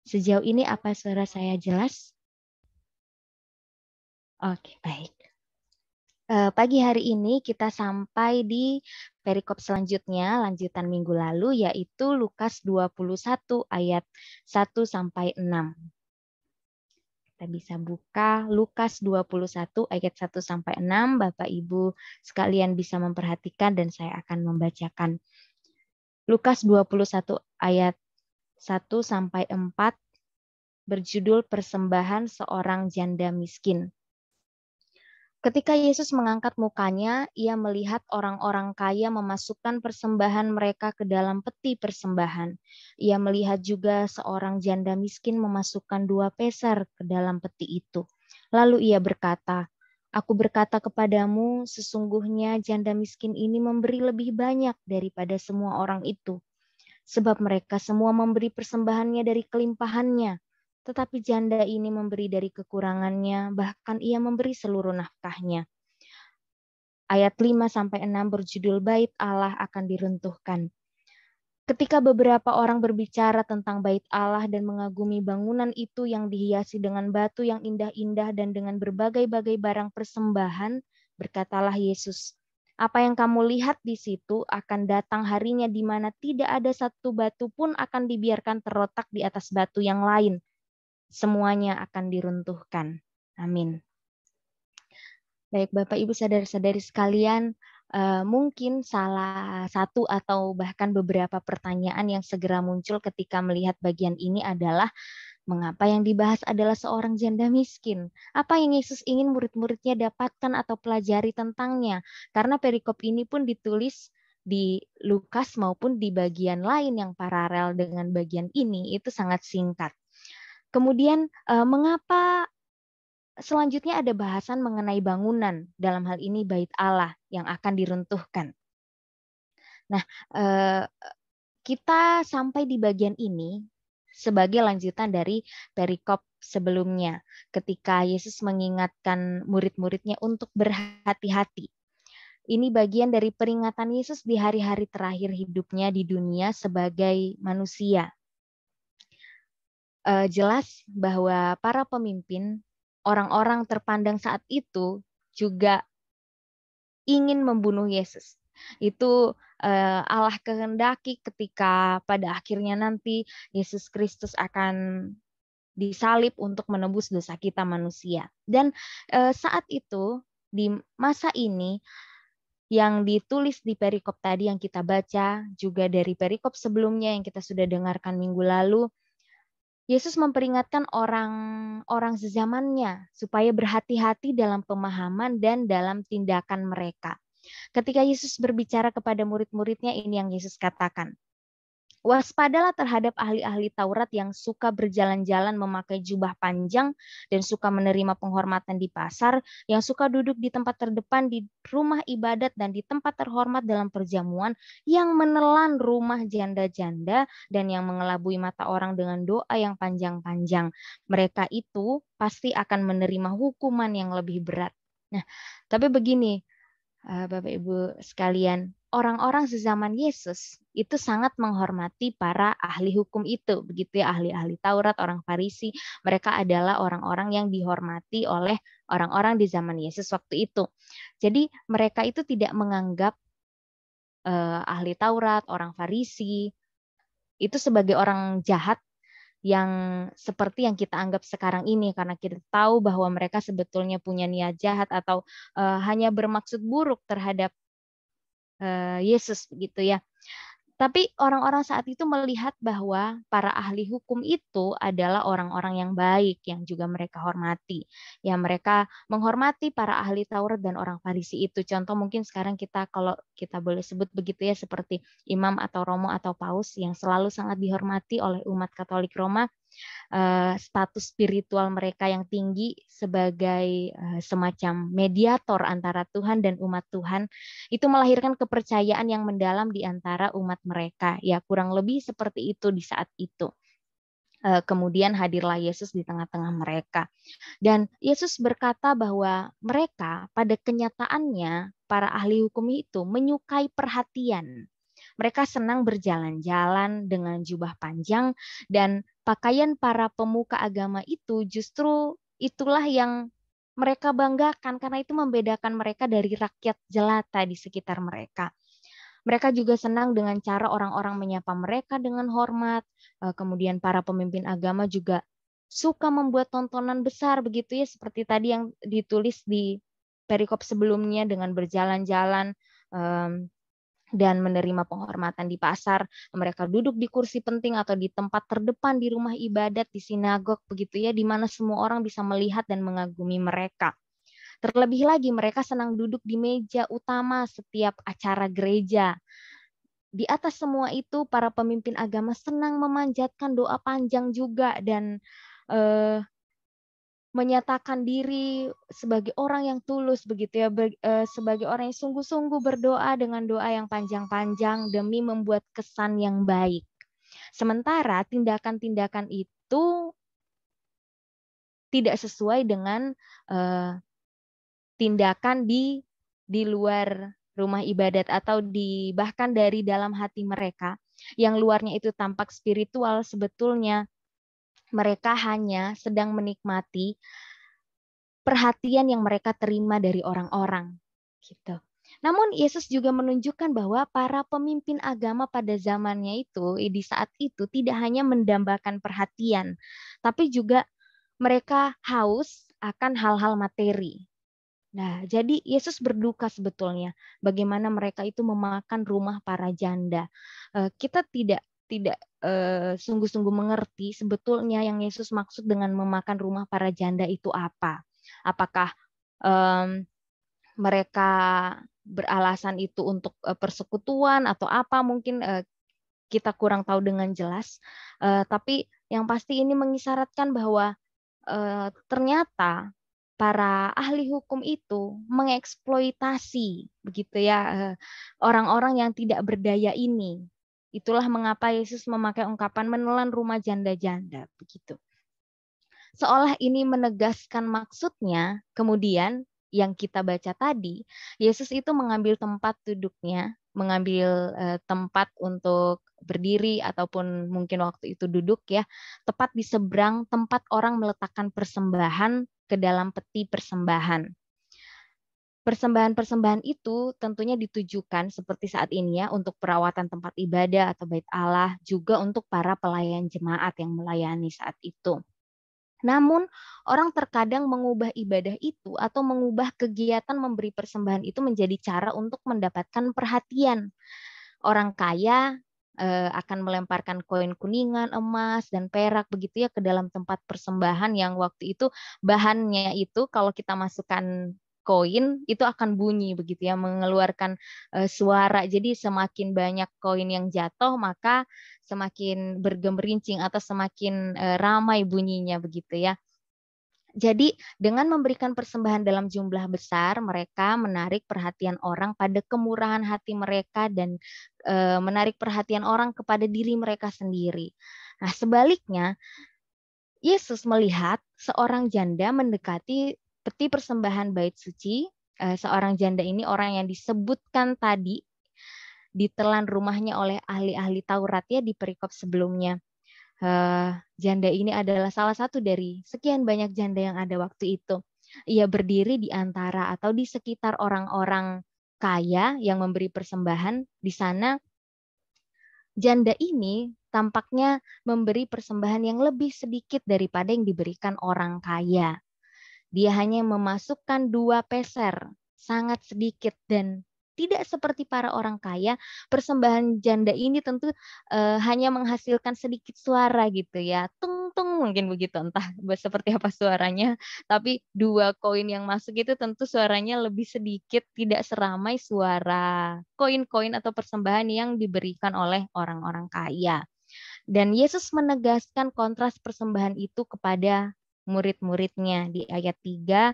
Sejauh ini apa suara saya jelas? Oke, baik. Pagi hari ini kita sampai di perikop selanjutnya, lanjutan minggu lalu, yaitu Lukas 21 ayat 1 sampai 6. Kita bisa buka Lukas 21 ayat 1 sampai 6. Bapak Ibu sekalian bisa memperhatikan dan saya akan membacakan. Lukas 21 ayat 1 sampai 4 berjudul Persembahan Seorang Janda Miskin. Ketika Yesus mengangkat mukanya, ia melihat orang-orang kaya memasukkan persembahan mereka ke dalam peti persembahan. Ia melihat juga seorang janda miskin memasukkan 2 peser ke dalam peti itu. Lalu ia berkata, "Aku berkata kepadamu, sesungguhnya janda miskin ini memberi lebih banyak daripada semua orang itu. Sebab mereka semua memberi persembahannya dari kelimpahannya. Tetapi janda ini memberi dari kekurangannya, bahkan ia memberi seluruh nafkahnya." Ayat 5-6 berjudul Bait Allah akan diruntuhkan. Ketika beberapa orang berbicara tentang bait Allah dan mengagumi bangunan itu yang dihiasi dengan batu yang indah-indah dan dengan berbagai-bagai barang persembahan, berkatalah Yesus, "Apa yang kamu lihat di situ akan datang harinya di mana tidak ada satu batu pun akan dibiarkan terletak di atas batu yang lain. Semuanya akan diruntuhkan." Amin. Baik Bapak Ibu saudara-saudari sekalian, mungkin salah satu atau bahkan beberapa pertanyaan yang segera muncul ketika melihat bagian ini adalah mengapa yang dibahas adalah seorang janda miskin? Apa yang Yesus ingin murid-muridnya dapatkan atau pelajari tentangnya? Karena perikop ini pun ditulis di Lukas maupun di bagian lain yang paralel dengan bagian ini itu sangat singkat. Kemudian mengapa selanjutnya ada bahasan mengenai bangunan, dalam hal ini bait Allah yang akan diruntuhkan. Nah, kita sampai di bagian ini sebagai lanjutan dari perikop sebelumnya, ketika Yesus mengingatkan murid-muridnya untuk berhati-hati. Ini bagian dari peringatan Yesus di hari-hari terakhir hidupnya di dunia sebagai manusia. Jelas bahwa para pemimpin, orang-orang terpandang saat itu juga ingin membunuh Yesus. Itu Allah kehendaki ketika pada akhirnya nanti Yesus Kristus akan disalib untuk menebus dosa kita manusia. Dan saat itu di masa ini yang ditulis di perikop tadi yang kita baca, juga dari perikop sebelumnya yang kita sudah dengarkan minggu lalu, Yesus memperingatkan orang-orang sezamannya supaya berhati-hati dalam pemahaman dan dalam tindakan mereka. Ketika Yesus berbicara kepada murid-muridnya, ini yang Yesus katakan. Waspadalah terhadap ahli-ahli Taurat yang suka berjalan-jalan memakai jubah panjang dan suka menerima penghormatan di pasar, yang suka duduk di tempat terdepan di rumah ibadat dan di tempat terhormat dalam perjamuan, yang menelan rumah janda-janda dan yang mengelabui mata orang dengan doa yang panjang-panjang. Mereka itu pasti akan menerima hukuman yang lebih berat. Nah, tapi begini, Bapak Ibu sekalian, orang-orang sezaman Yesus itu sangat menghormati para ahli hukum itu, begitu ya, ahli-ahli Taurat, orang Farisi, mereka adalah orang-orang yang dihormati oleh orang-orang di zaman Yesus waktu itu. Jadi mereka itu tidak menganggap ahli Taurat, orang Farisi itu sebagai orang jahat yang seperti yang kita anggap sekarang ini, karena kita tahu bahwa mereka sebetulnya punya niat jahat atau hanya bermaksud buruk terhadap Yesus begitu ya. Tapi orang-orang saat itu melihat bahwa para ahli hukum itu adalah orang-orang yang baik, yang juga mereka hormati. Ya, mereka menghormati para ahli Taurat dan orang Farisi itu. Contoh mungkin sekarang kita, kalau kita boleh sebut begitu ya, seperti imam atau romo atau paus yang selalu sangat dihormati oleh umat Katolik Roma. Status spiritual mereka yang tinggi sebagai semacam mediator antara Tuhan dan umat Tuhan, itu melahirkan kepercayaan yang mendalam di antara umat mereka. Ya, kurang lebih seperti itu di saat itu. Kemudian hadirlah Yesus di tengah-tengah mereka. Dan Yesus berkata bahwa mereka pada kenyataannya, para ahli hukum itu menyukai perhatian. Mereka senang berjalan-jalan dengan jubah panjang, dan pakaian para pemuka agama itu justru itulah yang mereka banggakan, karena itu membedakan mereka dari rakyat jelata di sekitar mereka. Mereka juga senang dengan cara orang-orang menyapa mereka dengan hormat. Kemudian para pemimpin agama juga suka membuat tontonan besar begitu ya, seperti tadi yang ditulis di perikop sebelumnya, dengan berjalan-jalan dan menerima penghormatan di pasar. Mereka duduk di kursi penting atau di tempat terdepan di rumah ibadat, di sinagog begitu ya, di mana semua orang bisa melihat dan mengagumi mereka. Terlebih lagi mereka senang duduk di meja utama setiap acara gereja. Di atas semua itu, para pemimpin agama senang memanjatkan doa panjang juga, dan menyatakan diri sebagai orang yang tulus begitu ya, sebagai orang yang sungguh-sungguh berdoa dengan doa yang panjang-panjang demi membuat kesan yang baik. Sementara tindakan-tindakan itu tidak sesuai dengan tindakan di luar rumah ibadat, atau bahkan dari dalam hati mereka yang luarnya itu tampak spiritual, sebetulnya mereka hanya sedang menikmati perhatian yang mereka terima dari orang-orang gitu. Namun Yesus juga menunjukkan bahwa para pemimpin agama pada zamannya itu, di saat itu, tidak hanya mendambakan perhatian, tapi juga mereka haus akan hal-hal materi. Nah, jadi Yesus berduka sebetulnya bagaimana mereka itu memakan rumah para janda. Kita tidak sungguh-sungguh mengerti sebetulnya yang Yesus maksud dengan memakan rumah para janda itu apa. Apakah mereka beralasan itu untuk persekutuan atau apa, mungkin kita kurang tahu dengan jelas. Tapi yang pasti ini mengisyaratkan bahwa ternyata para ahli hukum itu mengeksploitasi begitu ya orang-orang yang tidak berdaya ini. Itulah mengapa Yesus memakai ungkapan menelan rumah janda-janda begitu. Seolah ini menegaskan maksudnya, kemudian yang kita baca tadi, Yesus itu mengambil tempat duduknya, mengambil tempat untuk berdiri ataupun mungkin waktu itu duduk ya, tepat di seberang tempat orang meletakkan persembahan ke dalam peti persembahan. Persembahan-persembahan itu tentunya ditujukan seperti saat ini ya, untuk perawatan tempat ibadah atau bait Allah, juga untuk para pelayan jemaat yang melayani saat itu. Namun, orang terkadang mengubah ibadah itu atau mengubah kegiatan memberi persembahan itu menjadi cara untuk mendapatkan perhatian. Orang kaya akan melemparkan koin kuningan, emas, dan perak begitu ya ke dalam tempat persembahan yang waktu itu bahannya itu kalau kita masukkan koin itu akan bunyi begitu ya, mengeluarkan suara. Jadi semakin banyak koin yang jatuh, maka semakin bergemerincing atau semakin ramai bunyinya begitu ya. Jadi dengan memberikan persembahan dalam jumlah besar, mereka menarik perhatian orang pada kemurahan hati mereka dan menarik perhatian orang kepada diri mereka sendiri. Nah, sebaliknya, Yesus melihat seorang janda mendekati peti persembahan bait suci. Seorang janda ini orang yang disebutkan tadi ditelan rumahnya oleh ahli-ahli Taurat ya di perikop sebelumnya. Janda ini adalah salah satu dari sekian banyak janda yang ada waktu itu. Ia berdiri di antara atau di sekitar orang-orang kaya yang memberi persembahan. Di sana janda ini tampaknya memberi persembahan yang lebih sedikit daripada yang diberikan orang kaya. Dia hanya memasukkan 2 peser, sangat sedikit, dan tidak seperti para orang kaya, persembahan janda ini tentu hanya menghasilkan sedikit suara gitu ya, tung tung mungkin begitu, entah seperti apa suaranya. Tapi 2 koin yang masuk itu tentu suaranya lebih sedikit, tidak seramai suara koin-koin atau persembahan yang diberikan oleh orang-orang kaya. Dan Yesus menegaskan kontras persembahan itu kepada murid-muridnya. Di ayat 3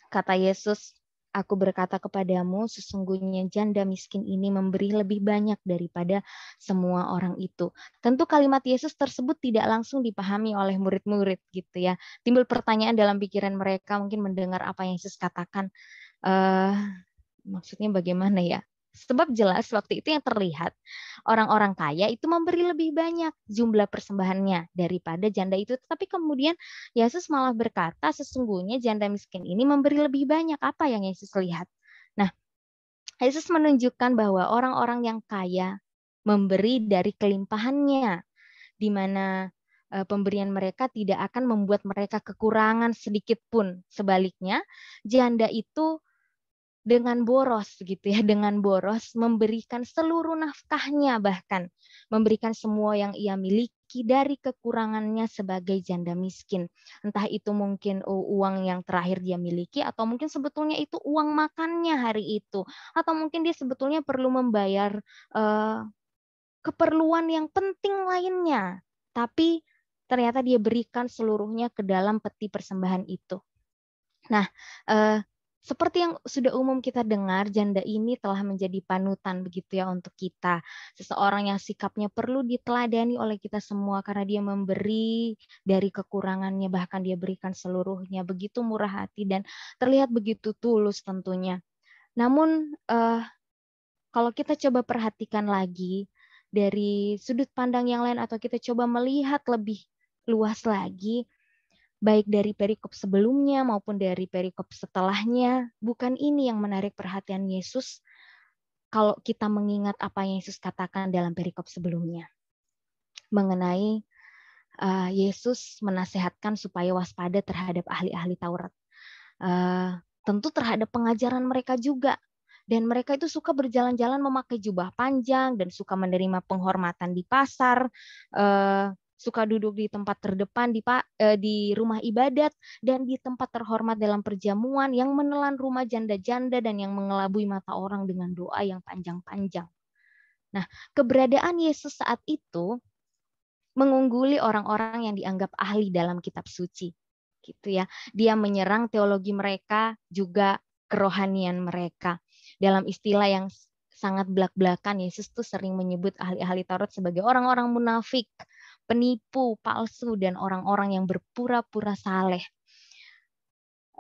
kata Yesus, "Aku berkata kepadamu, sesungguhnya janda miskin ini memberi lebih banyak daripada semua orang itu." Tentu kalimat Yesus tersebut tidak langsung dipahami oleh murid-murid gitu ya. Timbul pertanyaan dalam pikiran mereka mungkin mendengar apa yang Yesus katakan. Maksudnya bagaimana ya? Sebab jelas waktu itu yang terlihat orang-orang kaya itu memberi lebih banyak jumlah persembahannya daripada janda itu. Tapi kemudian Yesus malah berkata sesungguhnya janda miskin ini memberi lebih banyak. Apa yang Yesus lihat? Nah, Yesus menunjukkan bahwa orang-orang yang kaya memberi dari kelimpahannya, di mana pemberian mereka tidak akan membuat mereka kekurangan sedikit pun. Sebaliknya, janda itu dengan boros gitu ya, dengan boros memberikan seluruh nafkahnya, bahkan memberikan semua yang ia miliki dari kekurangannya sebagai janda miskin. Entah itu mungkin uang yang terakhir dia miliki, atau mungkin sebetulnya itu uang makannya hari itu, atau mungkin dia sebetulnya perlu membayar keperluan yang penting lainnya, tapi ternyata dia berikan seluruhnya ke dalam peti persembahan itu. Nah, seperti yang sudah umum kita dengar, janda ini telah menjadi panutan begitu ya untuk kita. Seseorang yang sikapnya perlu diteladani oleh kita semua karena dia memberi dari kekurangannya, bahkan dia berikan seluruhnya. Begitu murah hati dan terlihat begitu tulus tentunya. Namun kalau kita coba perhatikan lagi dari sudut pandang yang lain, atau kita coba melihat lebih luas lagi, baik dari perikop sebelumnya maupun dari perikop setelahnya, bukan ini yang menarik perhatian Yesus kalau kita mengingat apa yang Yesus katakan dalam perikop sebelumnya. Mengenai Yesus menasehatkan supaya waspada terhadap ahli-ahli Taurat. Tentu terhadap pengajaran mereka juga. Dan mereka itu suka berjalan-jalan memakai jubah panjang dan suka menerima penghormatan di pasar, suka duduk di tempat terdepan di rumah ibadat dan di tempat terhormat dalam perjamuan, yang menelan rumah janda-janda dan yang mengelabui mata orang dengan doa yang panjang-panjang. Nah, keberadaan Yesus saat itu mengungguli orang-orang yang dianggap ahli dalam kitab suci, gitu ya. Dia menyerang teologi mereka, juga kerohanian mereka. Dalam istilah yang sangat belak-belakan, Yesus tuh sering menyebut ahli-ahli Taurat sebagai orang-orang munafik, penipu, palsu, dan orang-orang yang berpura-pura saleh.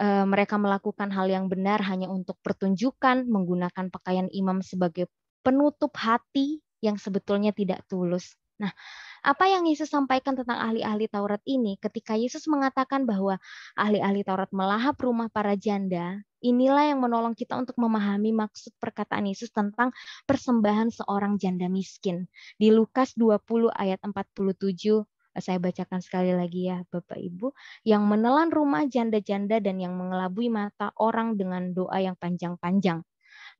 Mereka melakukan hal yang benar hanya untuk pertunjukan, menggunakan pakaian imam sebagai penutup hati yang sebetulnya tidak tulus. Nah, apa yang Yesus sampaikan tentang ahli-ahli Taurat ini, ketika Yesus mengatakan bahwa ahli-ahli Taurat melahap rumah para janda, inilah yang menolong kita untuk memahami maksud perkataan Yesus tentang persembahan seorang janda miskin. Di Lukas 20 ayat 47, saya bacakan sekali lagi ya Bapak Ibu, yang menelan rumah janda-janda dan yang mengelabui mata orang dengan doa yang panjang-panjang.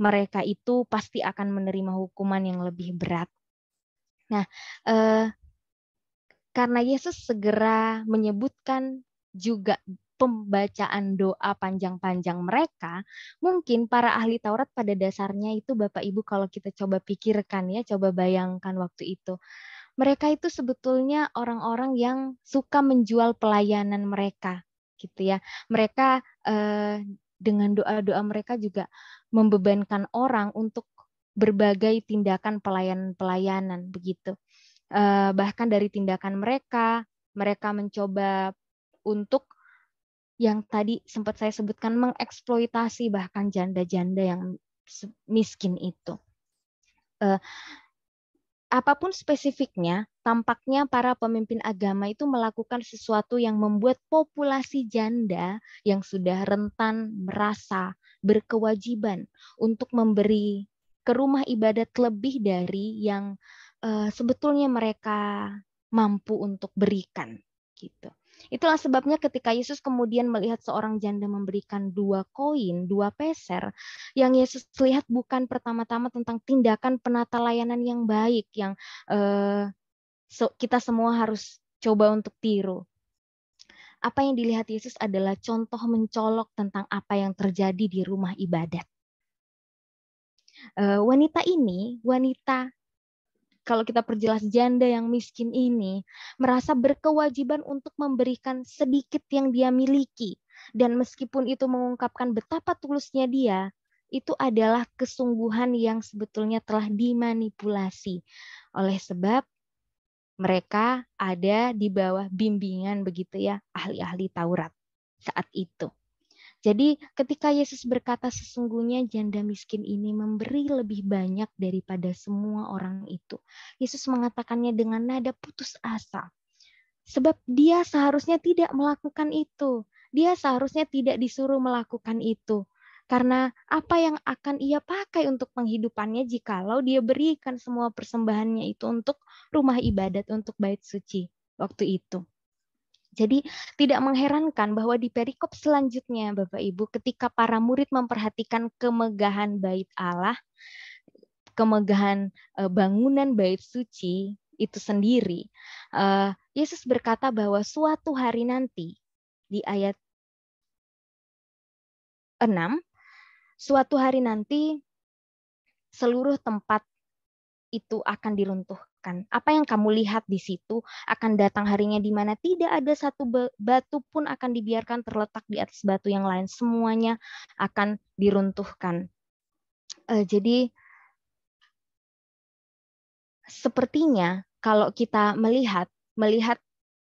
Mereka itu pasti akan menerima hukuman yang lebih berat. Nah, karena Yesus segera menyebutkan juga pembacaan doa panjang-panjang mereka, mungkin para ahli Taurat pada dasarnya itu Bapak Ibu kalau kita coba pikirkan ya, coba bayangkan waktu itu. Mereka itu sebetulnya orang-orang yang suka menjual pelayanan mereka, gitu ya. Mereka dengan doa-doa mereka juga membebankan orang untuk berbagai tindakan pelayanan-pelayanan begitu. Bahkan dari tindakan mereka mencoba untuk yang tadi sempat saya sebutkan, mengeksploitasi bahkan janda-janda yang miskin itu. Apapun spesifiknya, tampaknya para pemimpin agama itu melakukan sesuatu yang membuat populasi janda yang sudah rentan merasa berkewajiban untuk memberi ke rumah ibadat lebih dari yang sebetulnya mereka mampu untuk berikan, gitu. Itulah sebabnya ketika Yesus kemudian melihat seorang janda memberikan 2 koin, 2 peser, yang Yesus lihat bukan pertama-tama tentang tindakan penata layanan yang baik, yang kita semua harus coba untuk tiru. Apa yang dilihat Yesus adalah contoh mencolok tentang apa yang terjadi di rumah ibadat. Wanita kalau kita perjelas janda yang miskin ini, merasa berkewajiban untuk memberikan sedikit yang dia miliki. Dan meskipun itu mengungkapkan betapa tulusnya dia, itu adalah kesungguhan yang sebetulnya telah dimanipulasi. Oleh sebab mereka ada di bawah bimbingan begitu ya, ahli-ahli Taurat saat itu. Jadi ketika Yesus berkata sesungguhnya janda miskin ini memberi lebih banyak daripada semua orang itu. Yesus mengatakannya dengan nada putus asa. Sebab dia seharusnya tidak melakukan itu. Dia seharusnya tidak disuruh melakukan itu. Karena apa yang akan ia pakai untuk penghidupannya jikalau dia berikan semua persembahannya itu untuk rumah ibadat, untuk bait suci waktu itu. Jadi tidak mengherankan bahwa di perikop selanjutnya Bapak Ibu ketika para murid memperhatikan kemegahan bait Allah, kemegahan bangunan bait suci itu sendiri, Yesus berkata bahwa suatu hari nanti di ayat 6, suatu hari nanti seluruh tempat itu akan diruntuhkan. Apa yang kamu lihat di situ akan datang harinya di mana tidak ada satu batu pun akan dibiarkan terletak di atas batu yang lain. Semuanya akan diruntuhkan. Jadi sepertinya kalau kita melihat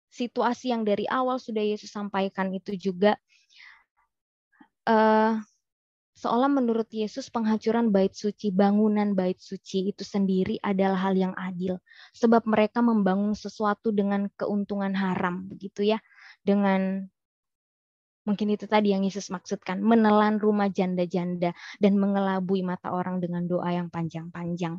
situasi yang dari awal sudah Yesus sampaikan itu juga seolah menurut Yesus penghancuran bait suci, bangunan bait suci itu sendiri adalah hal yang adil. Sebab mereka membangun sesuatu dengan keuntungan haram, begitu ya. Dengan mungkin itu tadi yang Yesus maksudkan, menelan rumah janda-janda dan mengelabui mata orang dengan doa yang panjang-panjang.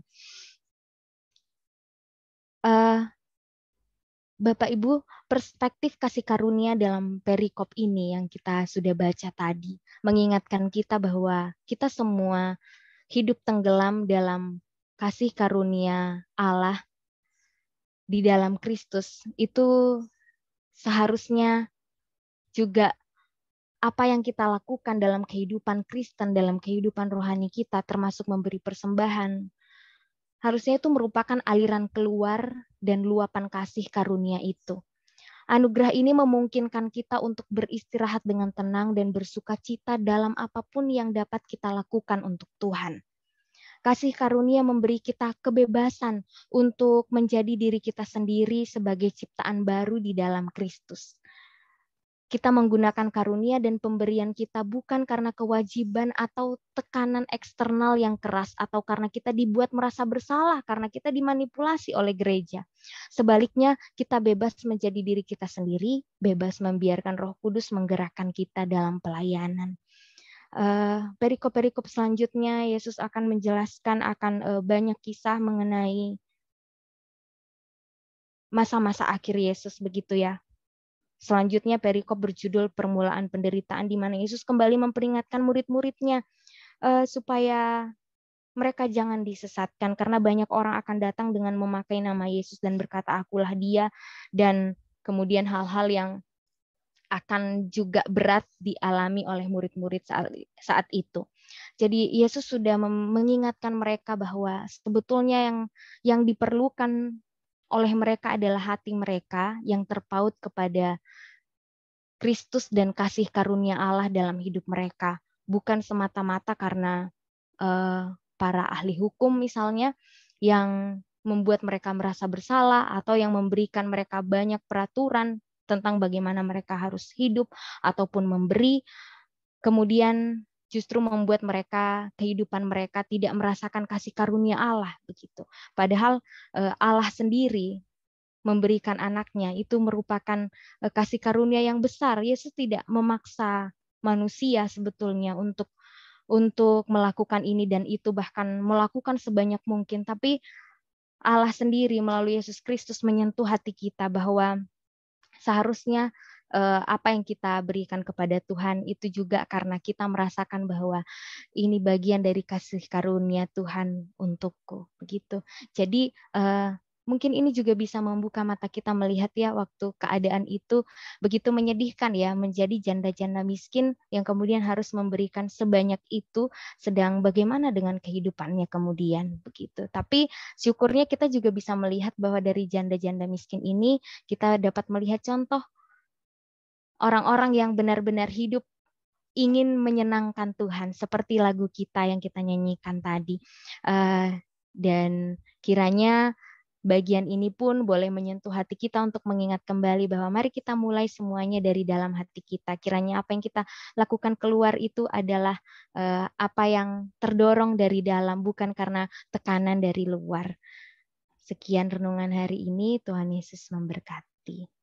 Bapak Ibu, perspektif kasih karunia dalam perikop ini yang kita sudah baca tadi mengingatkan kita bahwa kita semua hidup tenggelam dalam kasih karunia Allah di dalam Kristus. Itu seharusnya juga apa yang kita lakukan dalam kehidupan Kristen, dalam kehidupan rohani kita, termasuk memberi persembahan, harusnya itu merupakan aliran keluar dan luapan kasih karunia itu. Anugerah ini memungkinkan kita untuk beristirahat dengan tenang dan bersuka cita dalam apapun yang dapat kita lakukan untuk Tuhan. Kasih karunia memberi kita kebebasan untuk menjadi diri kita sendiri sebagai ciptaan baru di dalam Kristus. Kita menggunakan karunia dan pemberian kita bukan karena kewajiban atau tekanan eksternal yang keras atau karena kita dibuat merasa bersalah karena kita dimanipulasi oleh gereja. Sebaliknya, kita bebas menjadi diri kita sendiri, bebas membiarkan Roh Kudus menggerakkan kita dalam pelayanan. Perikop-perikop selanjutnya Yesus akan menjelaskan akan banyak kisah mengenai masa-masa akhir Yesus begitu ya. Selanjutnya perikop berjudul permulaan penderitaan di mana Yesus kembali memperingatkan murid-muridnya supaya mereka jangan disesatkan karena banyak orang akan datang dengan memakai nama Yesus dan berkata akulah dia dan kemudian hal-hal yang akan juga berat dialami oleh murid-murid saat itu. Jadi Yesus sudah mengingatkan mereka bahwa sebetulnya yang diperlukan oleh mereka adalah hati mereka yang terpaut kepada Kristus dan kasih karunia Allah dalam hidup mereka, bukan semata-mata karena para ahli hukum misalnya yang membuat mereka merasa bersalah atau yang memberikan mereka banyak peraturan tentang bagaimana mereka harus hidup ataupun memberi, kemudian justru membuat mereka kehidupan mereka tidak merasakan kasih karunia Allah begitu. Padahal Allah sendiri memberikan anaknya itu merupakan kasih karunia yang besar. Yesus tidak memaksa manusia sebetulnya untuk melakukan ini dan itu bahkan melakukan sebanyak mungkin, tapi Allah sendiri melalui Yesus Kristus menyentuh hati kita bahwa seharusnya apa yang kita berikan kepada Tuhan itu juga karena kita merasakan bahwa ini bagian dari kasih karunia Tuhan untukku begitu. Jadi mungkin ini juga bisa membuka mata kita melihat ya waktu keadaan itu begitu menyedihkan ya menjadi janda-janda miskin yang kemudian harus memberikan sebanyak itu, sedang bagaimana dengan kehidupannya kemudian begitu. Tapi syukurnya kita juga bisa melihat bahwa dari janda-janda miskin ini kita dapat melihat contoh orang-orang yang benar-benar hidup ingin menyenangkan Tuhan seperti lagu kita yang kita nyanyikan tadi. Dan kiranya bagian ini pun boleh menyentuh hati kita untuk mengingat kembali bahwa mari kita mulai semuanya dari dalam hati kita. Kiranya apa yang kita lakukan keluar itu adalah apa yang terdorong dari dalam, bukan karena tekanan dari luar. Sekian renungan hari ini, Tuhan Yesus memberkati.